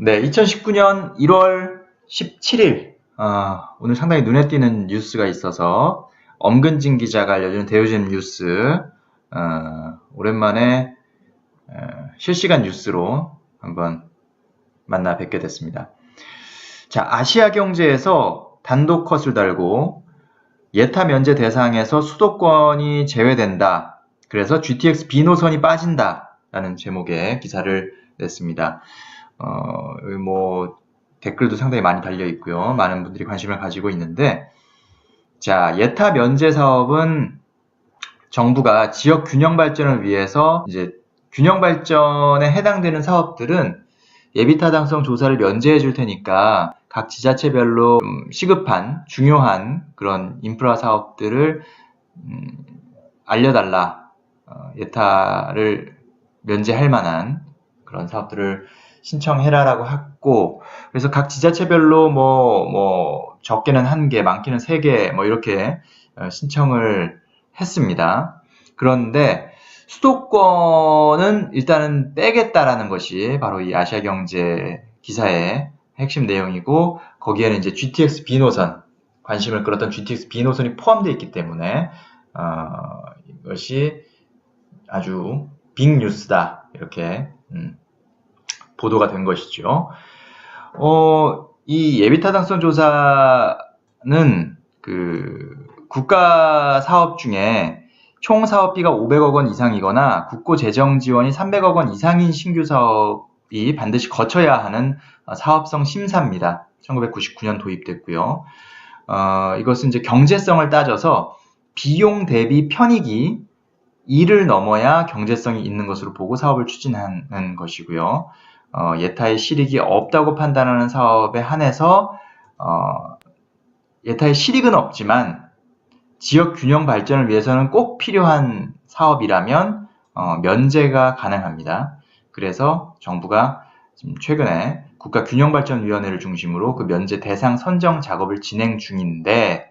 네, 2019년 1월 17일, 오늘 상당히 눈에 띄는 뉴스가 있어서 엄근진 기자가 알려준 대요즘 뉴스, 오랜만에 실시간 뉴스로 한번 만나 뵙게 됐습니다. 자, 아시아경제에서 단독 컷을 달고 예타 면제 대상에서 수도권이 제외된다. 그래서 GTX B 노선이 빠진다. 라는 제목의 기사를 냈습니다. 여기 뭐 댓글도 상당히 많이 달려 있고요. 많은 분들이 관심을 가지고 있는데, 자, 예타 면제 사업은 정부가 지역 균형 발전을 위해서 이제 균형 발전에 해당되는 사업들은 예비 타당성 조사를 면제해 줄 테니까 각 지자체별로 시급한 중요한 그런 인프라 사업들을 알려달라. 예타를 면제할 만한 그런 사업들을 신청해라라고 했고, 그래서 각 지자체별로 뭐 적게는 1개, 많게는 3개 뭐 이렇게 신청을 했습니다. 그런데 수도권은 일단은 빼겠다라는 것이 바로 이 아시아경제 기사의 핵심 내용이고, 거기에는 이제 GTX B 노선, 관심을 끌었던 GTX B 노선이 포함되어 있기 때문에 이것이 아주 빅뉴스다 이렇게 보도가 된 것이죠. 이 예비타당성 조사는 그 국가 사업 중에 총 사업비가 500억 원 이상이거나 국고 재정 지원이 300억 원 이상인 신규 사업이 반드시 거쳐야 하는 사업성 심사입니다. 1999년 도입됐고요. 이것은 이제 경제성을 따져서 비용 대비 편익이 2를 넘어야 경제성이 있는 것으로 보고 사업을 추진하는 것이고요. 예타의 실익이 없다고 판단하는 사업에 한해서 예타의 실익은 없지만 지역 균형 발전을 위해서는 꼭 필요한 사업이라면 면제가 가능합니다. 그래서 정부가 지금 최근에 국가균형발전위원회를 중심으로 그 면제 대상 선정 작업을 진행 중인데,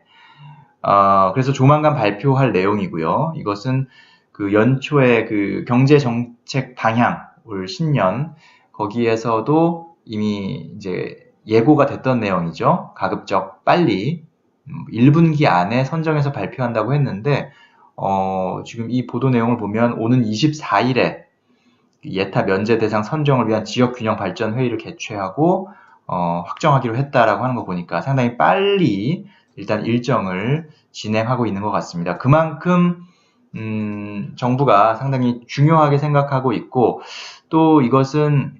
그래서 조만간 발표할 내용이고요. 이것은 그 연초에 그 경제정책 방향, 올 신년, 거기에서도 이미 이제 예고가 됐던 내용이죠. 가급적 빨리 1분기 안에 선정해서 발표한다고 했는데, 지금 이 보도 내용을 보면 오는 24일에 예타 면제 대상 선정을 위한 지역균형발전회의를 개최하고 확정하기로 했다라고 하는 거 보니까 상당히 빨리 일단 일정을 진행하고 있는 것 같습니다. 그만큼 정부가 상당히 중요하게 생각하고 있고, 또 이것은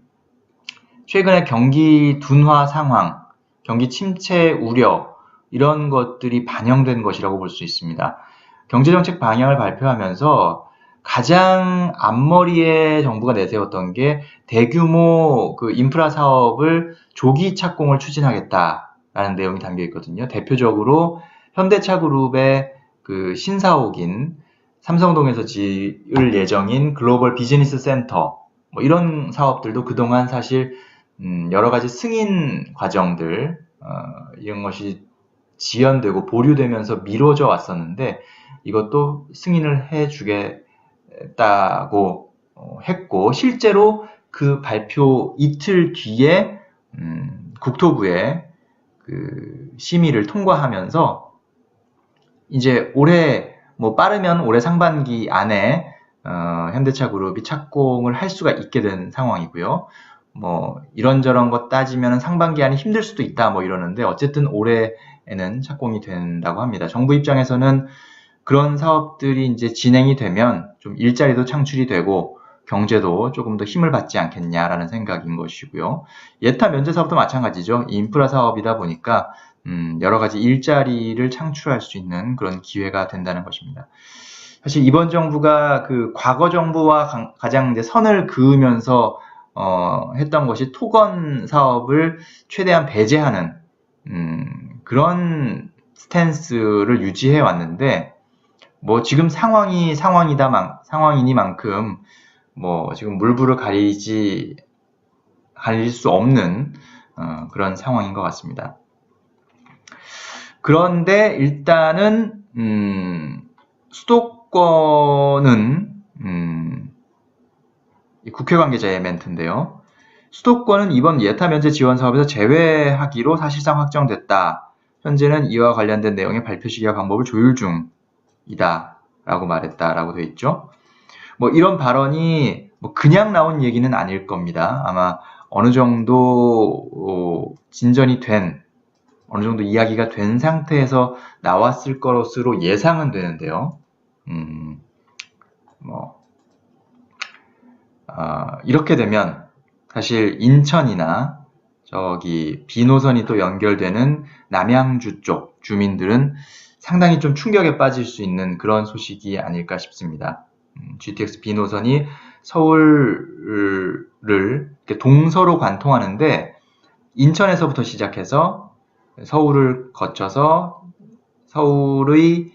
최근에 경기 둔화 상황, 경기 침체 우려, 이런 것들이 반영된 것이라고 볼 수 있습니다. 경제정책 방향을 발표하면서 가장 앞머리에 정부가 내세웠던 게 대규모 그 인프라 사업을 조기 착공을 추진하겠다라는 내용이 담겨 있거든요. 대표적으로 현대차그룹의 그 신사옥인 삼성동에서 지을 예정인 글로벌 비즈니스 센터, 뭐 이런 사업들도 그동안 사실 여러 가지 승인 과정들, 이런 것이 지연되고 보류되면서 미뤄져 왔었는데, 이것도 승인을 해주겠다고 했고, 실제로 그 발표 이틀 뒤에 국토부에 그 심의를 통과하면서 이제 올해 뭐 빠르면 올해 상반기 안에 현대차그룹이 착공을 할 수가 있게 된 상황이고요. 뭐 이런저런 것 따지면 상반기 안에 힘들 수도 있다 뭐 이러는데, 어쨌든 올해에는 착공이 된다고 합니다. 정부 입장에서는 그런 사업들이 이제 진행이 되면 좀 일자리도 창출이 되고 경제도 조금 더 힘을 받지 않겠냐라는 생각인 것이고요. 예타 면제 사업도 마찬가지죠. 인프라 사업이다 보니까 여러 가지 일자리를 창출할 수 있는 그런 기회가 된다는 것입니다. 사실 이번 정부가 그 과거 정부와 가장 이제 선을 그으면서 했던 것이 토건 사업을 최대한 배제하는 그런 스탠스를 유지해 왔는데, 뭐 지금 상황이니만큼 뭐 지금 물불을 가릴 수 없는 그런 상황인 것 같습니다. 그런데 일단은 수도권은 국회 관계자의 멘트인데요. 수도권은 이번 예타 면제 지원 사업에서 제외하기로 사실상 확정됐다. 현재는 이와 관련된 내용의 발표 시기와 방법을 조율 중이다. 라고 말했다라고 되어 있죠. 뭐 이런 발언이 뭐 그냥 나온 얘기는 아닐 겁니다. 아마 어느 정도 진전이 된, 어느 정도 이야기가 된 상태에서 나왔을 것으로 예상은 되는데요. 이렇게 되면 사실 인천이나 저기 B노선이 또 연결되는 남양주 쪽 주민들은 상당히 좀 충격에 빠질 수 있는 그런 소식이 아닐까 싶습니다. GTX B노선이 서울을 이렇게 동서로 관통하는데 인천에서부터 시작해서 서울을 거쳐서 서울의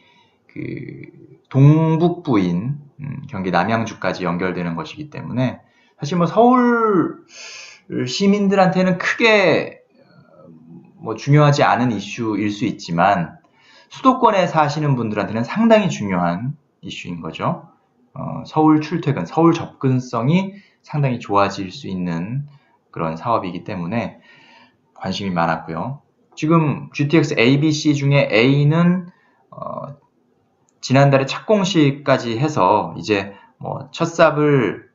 그 동북부인 경기 남양주까지 연결되는 것이기 때문에 사실 뭐 서울 시민들한테는 크게 뭐 중요하지 않은 이슈일 수 있지만 수도권에 사시는 분들한테는 상당히 중요한 이슈인 거죠. 서울 출퇴근, 서울 접근성이 상당히 좋아질 수 있는 그런 사업이기 때문에 관심이 많았고요. 지금 GTX A, B, C 중에 A는 지난달에 착공식까지 해서 이제 뭐 첫 삽을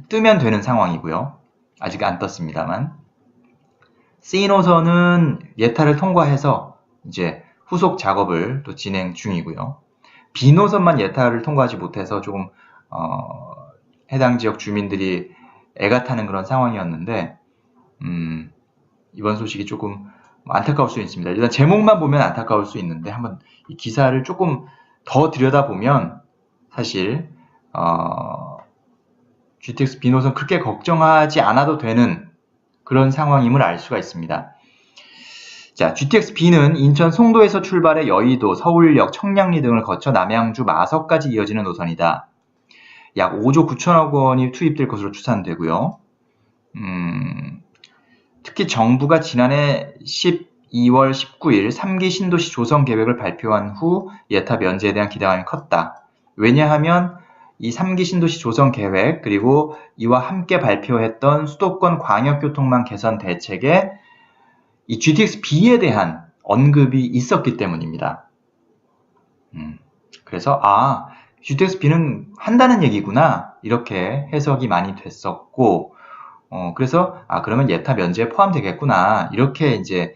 뜨면 되는 상황이고요. 아직 안 떴습니다만. C 노선은 예타를 통과해서 이제 후속 작업을 또 진행 중이고요. B 노선만 예타를 통과하지 못해서 조금 해당 지역 주민들이 애가 타는 그런 상황이었는데 이번 소식이 조금 안타까울 수 있습니다. 일단 제목만 보면 안타까울 수 있는데 한번 이 기사를 조금 더 들여다보면 사실 GTX B노선 크게 걱정하지 않아도 되는 그런 상황임을 알 수가 있습니다. 자, GTX B는 인천 송도에서 출발해 여의도, 서울역, 청량리 등을 거쳐 남양주, 마석까지 이어지는 노선이다. 약 5조 9천억 원이 투입될 것으로 추산되고요. 특히 정부가 지난해 12월 19일 3기 신도시 조성 계획을 발표한 후 예타 면제에 대한 기대감이 컸다. 왜냐하면 이 3기 신도시 조성 계획 그리고 이와 함께 발표했던 수도권 광역교통망 개선 대책에 이 GTX B에 대한 언급이 있었기 때문입니다. 그래서 GTX B는 한다는 얘기구나 이렇게 해석이 많이 됐었고 그래서 그러면 예타 면제에 포함되겠구나 이렇게 이제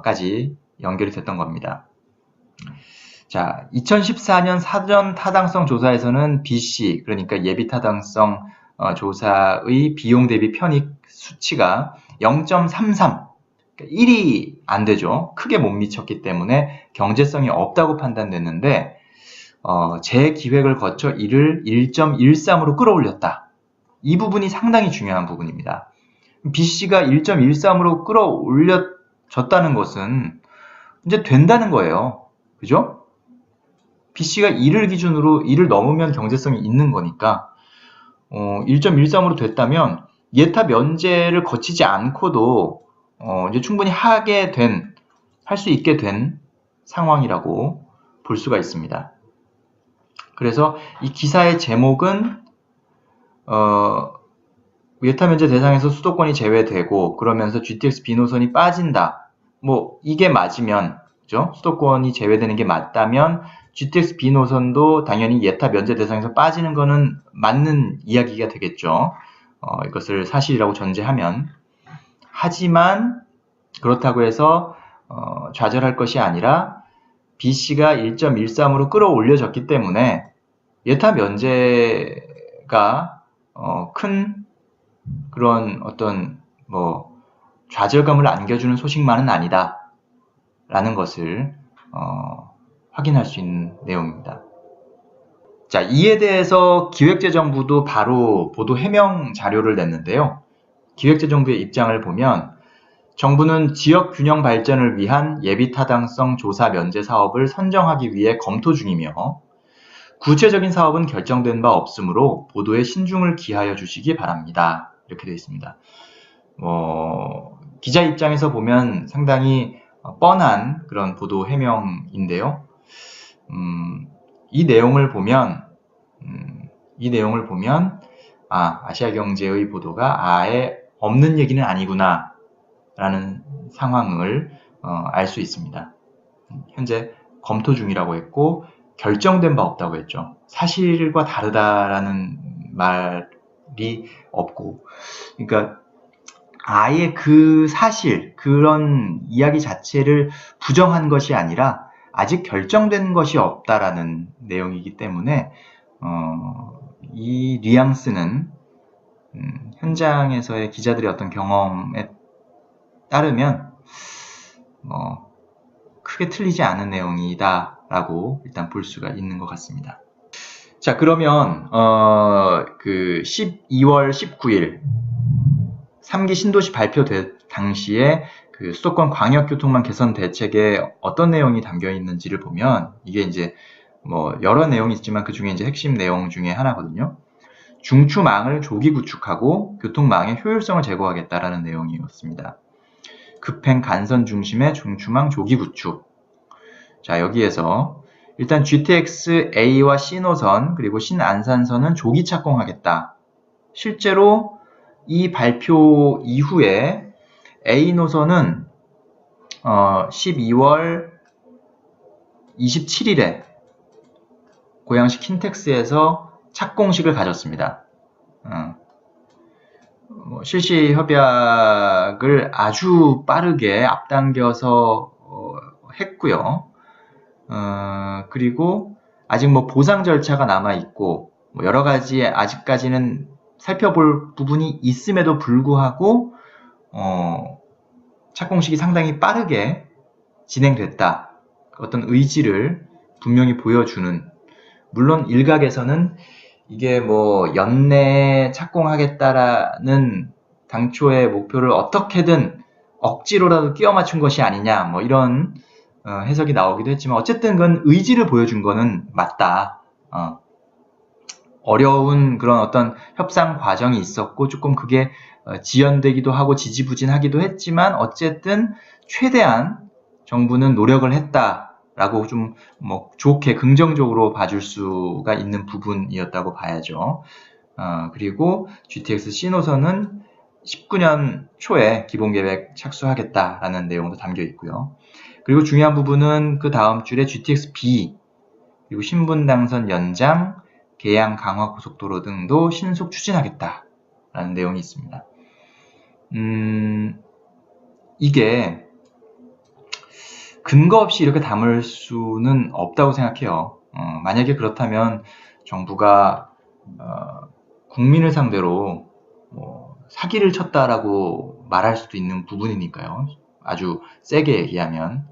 까지 연결이 됐던 겁니다. 자, 2014년 사전 타당성 조사에서는 BC 그러니까 예비 타당성 조사의 비용 대비 편익 수치가 0.33 1이 안 되죠. 크게 못 미쳤기 때문에 경제성이 없다고 판단됐는데 재기획을 거쳐 이를 1.13으로 끌어올렸다. 이 부분이 상당히 중요한 부분입니다. BC가 1.13으로 끌어올려졌다는 것은 이제 된다는 거예요. 그죠? BC가 2를 기준으로 2를 넘으면 경제성이 있는 거니까 1.13으로 됐다면 예타 면제를 거치지 않고도 이제 충분히 할 수 있게 된 상황이라고 볼 수가 있습니다. 그래서 이 기사의 제목은 예타 면제 대상에서 수도권이 제외되고 그러면서 GTX B노선이 빠진다. 뭐 이게 맞으면 그죠? 수도권이 제외되는 게 맞다면 GTX B노선도 당연히 예타 면제 대상에서 빠지는 거는 맞는 이야기가 되겠죠. 이것을 사실이라고 전제하면. 하지만 그렇다고 해서 좌절할 것이 아니라 BC가 1.13으로 끌어올려졌기 때문에 예타 면제가 큰 그런 어떤 뭐 좌절감을 안겨주는 소식만은 아니다 라는 것을 확인할 수 있는 내용입니다. 자, 이에 대해서 기획재정부도 바로 보도 해명 자료를 냈는데요. 기획재정부의 입장을 보면 정부는 지역 균형 발전을 위한 예비 타당성 조사 면제 사업을 선정하기 위해 검토 중이며 구체적인 사업은 결정된 바 없으므로 보도에 신중을 기하여 주시기 바랍니다. 이렇게 되어 있습니다. 기자 입장에서 보면 상당히 뻔한 그런 보도 해명인데요. 이 내용을 보면 아시아경제의 보도가 아예 없는 얘기는 아니구나 라는 상황을 알 수 있습니다. 현재 검토 중이라고 했고 결정된 바 없다고 했죠. 사실과 다르다라는 말이 없고, 그러니까 아예 그 사실, 그런 이야기 자체를 부정한 것이 아니라 아직 결정된 것이 없다라는 내용이기 때문에 이 뉘앙스는 현장에서의 기자들의 어떤 경험에 따르면 크게 틀리지 않은 내용이다라고 일단 볼 수가 있는 것 같습니다. 자, 그러면 그 12월 19일 3기 신도시 발표될 당시에 그 수도권 광역교통망 개선 대책에 어떤 내용이 담겨 있는지를 보면 이게 이제 여러 내용이 있지만 그 중에 이제 핵심 내용 중에 하나거든요. 중추망을 조기 구축하고 교통망의 효율성을 제고하겠다라는 내용이었습니다. 급행 간선 중심의 중추망 조기 구축. 자, 여기에서 일단 GTX A와 C 노선 그리고 신안산선은 조기 착공하겠다. 실제로 이 발표 이후에 A 노선은 12월 27일에 고양시 킨텍스에서 착공식을 가졌습니다. 실시 협약을 아주 빠르게 앞당겨서 했고요. 그리고 아직 보상 절차가 남아 있고 여러 가지 아직까지는 살펴볼 부분이 있음에도 불구하고 착공식이 상당히 빠르게 진행됐다. 어떤 의지를 분명히 보여주는, 물론 일각에서는 이게 연내에 착공하겠다라는 당초의 목표를 어떻게든 억지로라도 끼워 맞춘 것이 아니냐, 이런 해석이 나오기도 했지만 어쨌든 그건 의지를 보여준 거는 맞다. 어려운 그런 어떤 협상 과정이 있었고 조금 그게 지연되기도 하고 지지부진하기도 했지만 어쨌든 최대한 정부는 노력을 했다라고 좀 좋게 긍정적으로 봐줄 수가 있는 부분이었다고 봐야죠. 그리고 GTX C 노선은 19년 초에 기본계획 착수하겠다라는 내용도 담겨 있고요. 그리고 중요한 부분은 그 다음 줄에 GTX B 그리고 신분당선 연장, 계양 강화 고속도로 등도 신속 추진하겠다라는 내용이 있습니다. 이게 근거 없이 이렇게 담을 수는 없다고 생각해요. 만약에 그렇다면 정부가 국민을 상대로 사기를 쳤다라고 말할 수도 있는 부분이니까요. 아주 세게 얘기하면.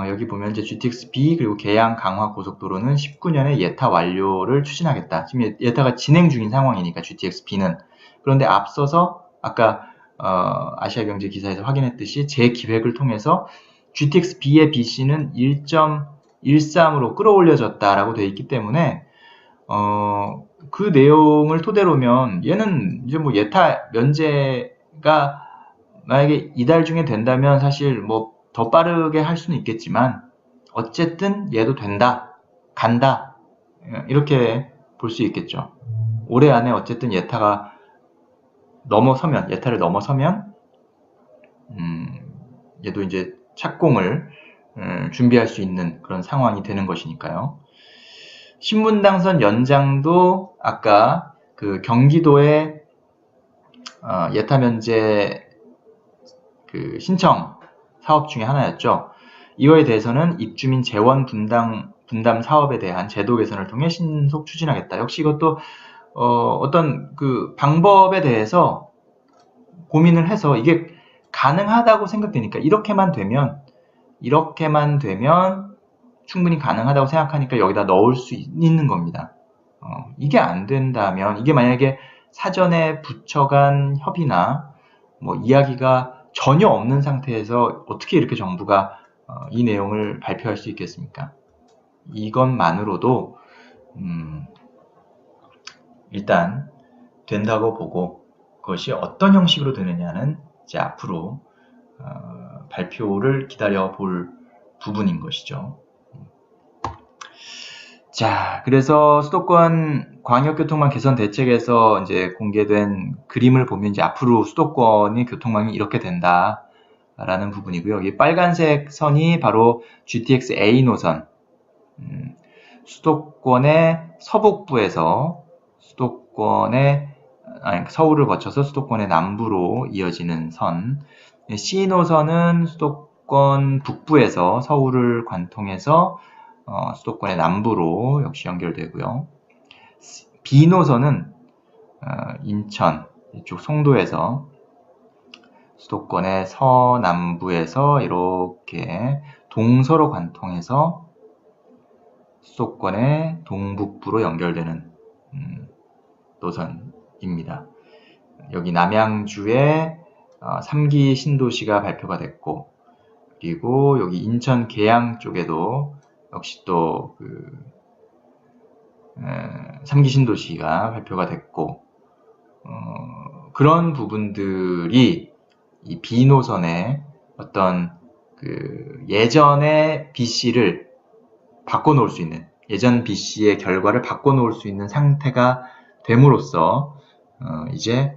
여기 보면 이제 GTX B 그리고 계양 강화 고속도로는 19년에 예타 완료를 추진하겠다. 지금 예타가 진행 중인 상황이니까 GTX B는. 그런데 앞서서 아까 아시아경제 기사에서 확인했듯이 재기획을 통해서 GTX B의 BC는 1.13으로 끌어올려졌다라고 되어 있기 때문에 그 내용을 토대로면 얘는 이제 예타 면제가 만약에 이달 중에 된다면 사실 더 빠르게 할 수는 있겠지만 어쨌든 얘도 된다, 간다 이렇게 볼 수 있겠죠. 올해 안에 어쨌든 예타를 넘어서면 얘도 이제 착공을 준비할 수 있는 그런 상황이 되는 것이니까요. 신분당선 연장도 아까 그 경기도의 예타 면제 그 신청 사업 중에 하나였죠. 이거에 대해서는 입주민 재원 분담 사업에 대한 제도 개선을 통해 신속 추진하겠다. 역시 이것도 어떤 그 방법에 대해서 고민을 해서 이게 가능하다고 생각되니까 이렇게만 되면 충분히 가능하다고 생각하니까 여기다 넣을 수 있는 겁니다. 이게 안 된다면, 이게 만약에 사전에 부처간 협의나 이야기가 전혀 없는 상태에서 어떻게 이렇게 정부가 이 내용을 발표할 수 있겠습니까? 이것만으로도 일단 된다고 보고 그것이 어떤 형식으로 되느냐는 이제 앞으로 발표를 기다려 볼 부분인 것이죠. 자, 그래서 수도권 광역교통망 개선 대책에서 이제 공개된 그림을 보면 이제 앞으로 수도권의 교통망이 이렇게 된다라는 부분이고요. 여기 빨간색 선이 바로 GTX A 노선, 수도권의 서북부에서 서울을 거쳐서 수도권의 남부로 이어지는 선, C 노선은 수도권 북부에서 서울을 관통해서 수도권의 남부로 역시 연결되고요. B 노선은 인천 이쪽 송도에서 수도권의 서남부에서 이렇게 동서로 관통해서 수도권의 동북부로 연결되는 노선입니다. 여기 남양주에 3기 신도시가 발표가 됐고, 그리고 여기 인천 계양 쪽에도 역시 또 3기 신도시가 발표가 됐고, 그런 부분들이 이 B노선의 어떤 예전의 BC를 바꿔놓을 수 있는, 예전 BC의 결과를 바꿔놓을 수 있는 상태가 됨으로써 이제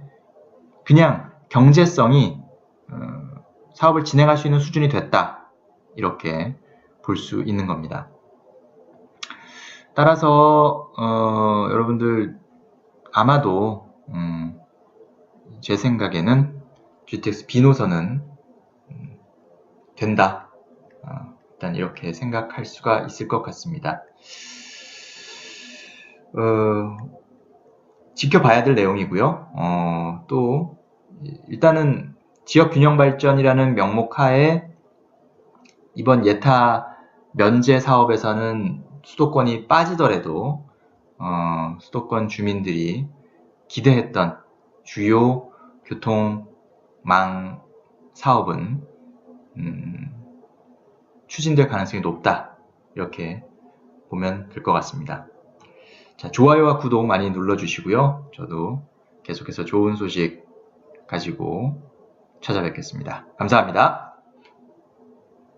그냥 경제성이 사업을 진행할 수 있는 수준이 됐다, 이렇게 볼 수 있는 겁니다. 따라서 여러분들 아마도 제 생각에는 GTX B노선은 된다, 일단 이렇게 생각할 수가 있을 것 같습니다. 지켜봐야 될 내용이고요. 또 일단은 지역균형발전이라는 명목 하에 이번 예타 면제 사업에서는 수도권이 빠지더라도 수도권 주민들이 기대했던 주요 교통망 사업은 추진될 가능성이 높다, 이렇게 보면 될 것 같습니다. 자, 좋아요와 구독 많이 눌러주시고요. 저도 계속해서 좋은 소식 가지고 찾아뵙겠습니다. 감사합니다.